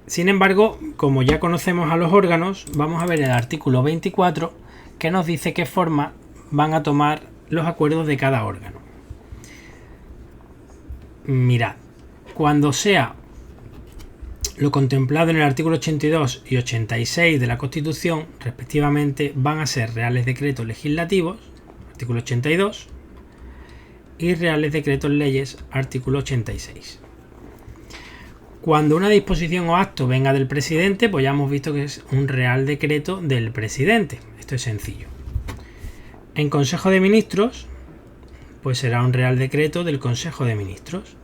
Sin embargo, como ya conocemos a los órganos, vamos a ver el artículo 24 que nos dice qué forma van a tomar los acuerdos de cada órgano. Mirad, cuando sea lo contemplado en el artículo 82 y 86 de la Constitución, respectivamente, van a ser reales decretos legislativos, artículo 82, y reales decretos leyes, artículo 86. Cuando una disposición o acto venga del presidente, pues ya hemos visto que es un real decreto del presidente. Esto es sencillo. En Consejo de Ministros, pues será un real decreto del Consejo de Ministros.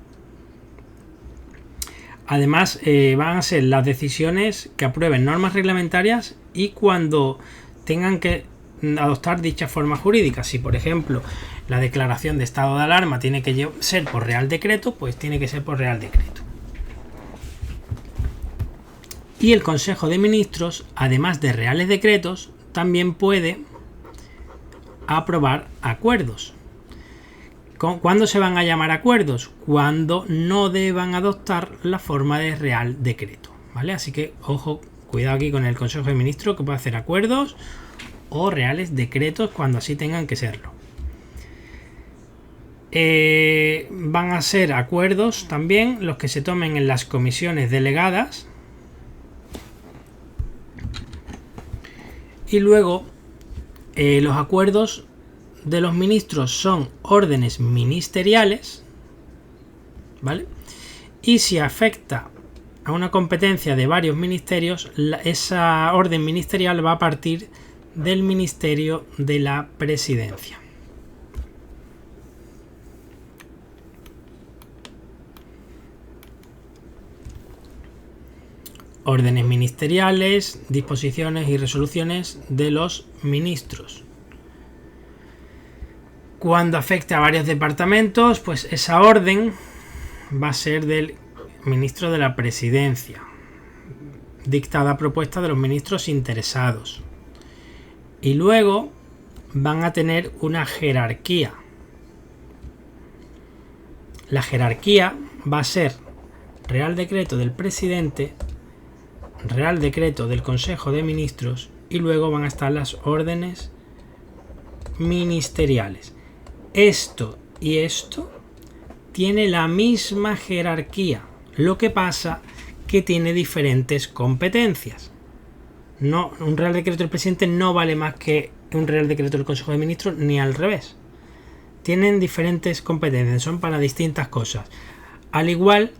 Además, van a ser las decisiones que aprueben normas reglamentarias y cuando tengan que adoptar dichas formas jurídicas. Si, por ejemplo, la declaración de estado de alarma tiene que ser por real decreto, pues tiene que ser por real decreto. Y el Consejo de Ministros, además de reales decretos, también puede aprobar acuerdos. ¿Cuándo se van a llamar acuerdos? Cuando no deban adoptar la forma de real decreto, ¿vale? Así que, ojo, cuidado aquí con el Consejo de Ministros, que puede hacer acuerdos o reales decretos cuando así tengan que serlo. Van a ser acuerdos también los que se tomen en las comisiones delegadas. Y luego, los acuerdos de los ministros son órdenes ministeriales, ¿vale? Y si afecta a una competencia de varios ministerios, esa orden ministerial va a partir del Ministerio de la Presidencia. Órdenes ministeriales, disposiciones y resoluciones de los ministros. Cuando afecte a varios departamentos, pues esa orden va a ser del ministro de la Presidencia, dictada a propuesta de los ministros interesados. Y luego van a tener una jerarquía. La jerarquía va a ser Real Decreto del Presidente, Real Decreto del Consejo de Ministros y luego van a estar las órdenes ministeriales. Esto y esto tiene la misma jerarquía. Lo que pasa que tiene diferentes competencias. No, un Real Decreto del presidente no vale más que un Real Decreto del Consejo de Ministros, ni al revés. Tienen diferentes competencias, son para distintas cosas. Al igual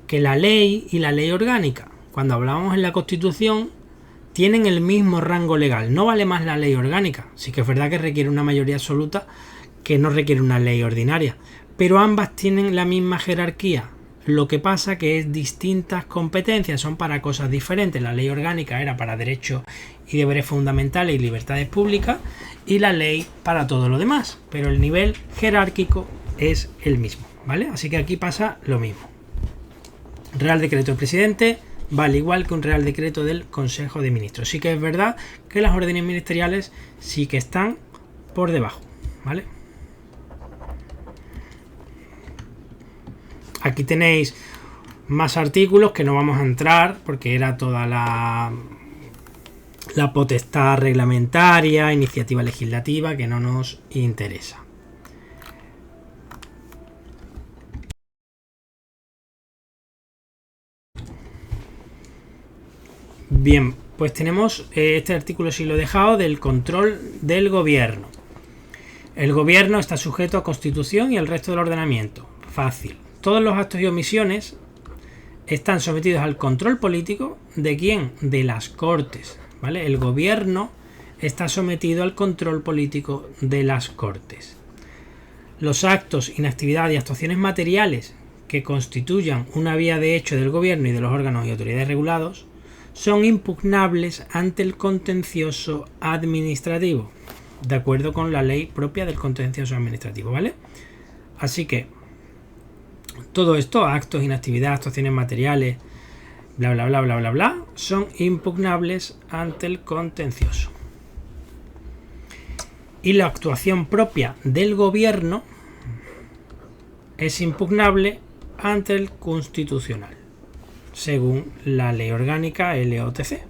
que la ley y la ley orgánica. Cuando hablábamos en la Constitución, tienen el mismo rango legal. No vale más la ley orgánica. Sí que es verdad que requiere una mayoría absoluta que no requiere una ley ordinaria. Pero ambas tienen la misma jerarquía. Lo que pasa que es distintas competencias, son para cosas diferentes. La ley orgánica era para derechos y deberes fundamentales y libertades públicas, y la ley para todo lo demás. Pero el nivel jerárquico es el mismo, ¿vale? Así que aquí pasa lo mismo. Real Decreto del Presidente vale igual que un Real Decreto del Consejo de Ministros. Sí que es verdad que las órdenes ministeriales sí que están por debajo, ¿vale? Aquí tenéis más artículos que no vamos a entrar porque era toda la potestad reglamentaria, iniciativa legislativa, que no nos interesa. Bien, pues tenemos este artículo, sí lo he dejado, del control del gobierno. El gobierno está sujeto a Constitución y al resto del ordenamiento. Fácil. Todos los actos y omisiones están sometidos al control político. ¿De quién? De las Cortes, ¿vale? El gobierno está sometido al control político de las Cortes. Los actos, inactividad y actuaciones materiales que constituyan una vía de hecho del gobierno y de los órganos y autoridades regulados son impugnables ante el contencioso administrativo, de acuerdo con la ley propia del contencioso administrativo, ¿vale? Así que todo esto, actos, inactividad, actuaciones materiales, bla bla bla bla bla bla, son impugnables ante el contencioso. Y la actuación propia del gobierno es impugnable ante el constitucional, según la ley orgánica LOTC.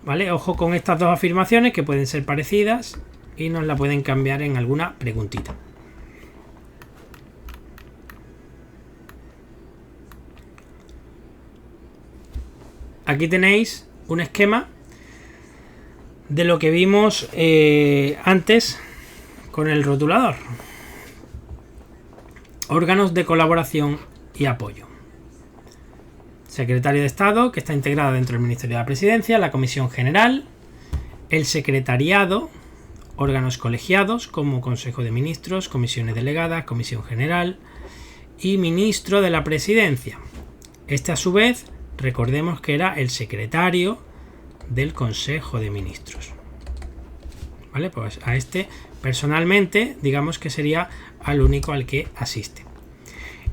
¿Vale? Ojo con estas dos afirmaciones que pueden ser parecidas y nos la pueden cambiar en alguna preguntita. Aquí tenéis un esquema de lo que vimos antes con el rotulador. Órganos de colaboración y apoyo. Secretario de Estado, que está integrado dentro del Ministerio de la Presidencia, la Comisión General, el Secretariado, órganos colegiados como Consejo de Ministros, Comisiones Delegadas, Comisión General y Ministro de la Presidencia. Este, a su vez, recordemos que era el secretario del Consejo de Ministros. ¿Vale? Pues a este, personalmente, digamos que sería al único al que asiste.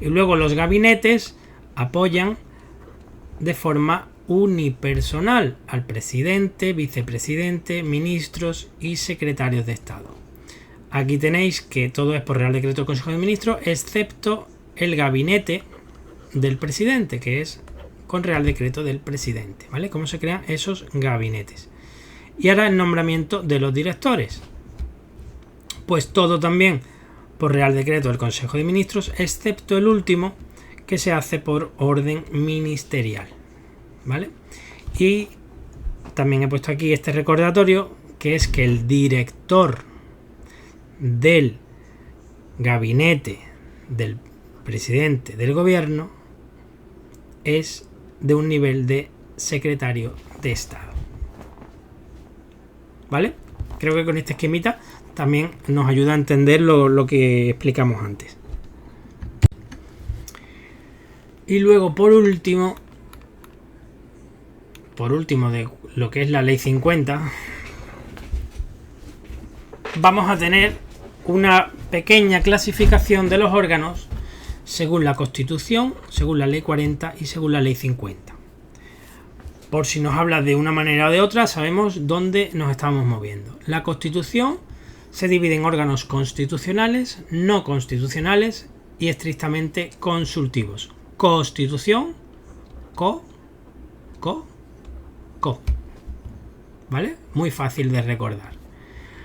Y luego los gabinetes apoyan de forma unipersonal al presidente, vicepresidente, ministros y secretarios de Estado. Aquí tenéis que todo es por Real Decreto del Consejo de Ministros, excepto el gabinete del presidente, que es con Real Decreto del Presidente, ¿vale? Cómo se crean esos gabinetes. Y ahora el nombramiento de los directores. Pues todo también por Real Decreto del Consejo de Ministros, excepto el último, que se hace por orden ministerial, ¿vale? Y también he puesto aquí este recordatorio, que es que el director del gabinete del presidente del gobierno es de un nivel de secretario de Estado, ¿vale? Creo que con este esquemita también nos ayuda a entender lo que explicamos antes. Y luego, por último de lo que es la Ley 50, vamos a tener una pequeña clasificación de los órganos según la Constitución, según la Ley 40 y según la Ley 50. Por si nos habla de una manera o de otra, sabemos dónde nos estamos moviendo. La Constitución se divide en órganos constitucionales, no constitucionales y estrictamente consultivos. Constitución, co. ¿Vale? Muy fácil de recordar.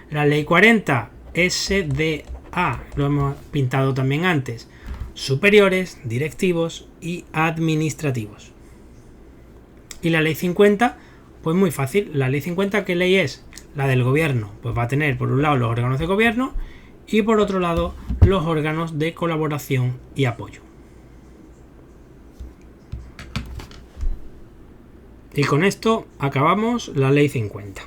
La Ley 40, SDA. a, lo hemos pintado también antes, superiores, directivos y administrativos. Y la ley 50, pues muy fácil. La ley 50, ¿qué ley es? La del gobierno. Pues va a tener por un lado los órganos de gobierno y por otro lado los órganos de colaboración y apoyo. Y con esto acabamos la ley 50.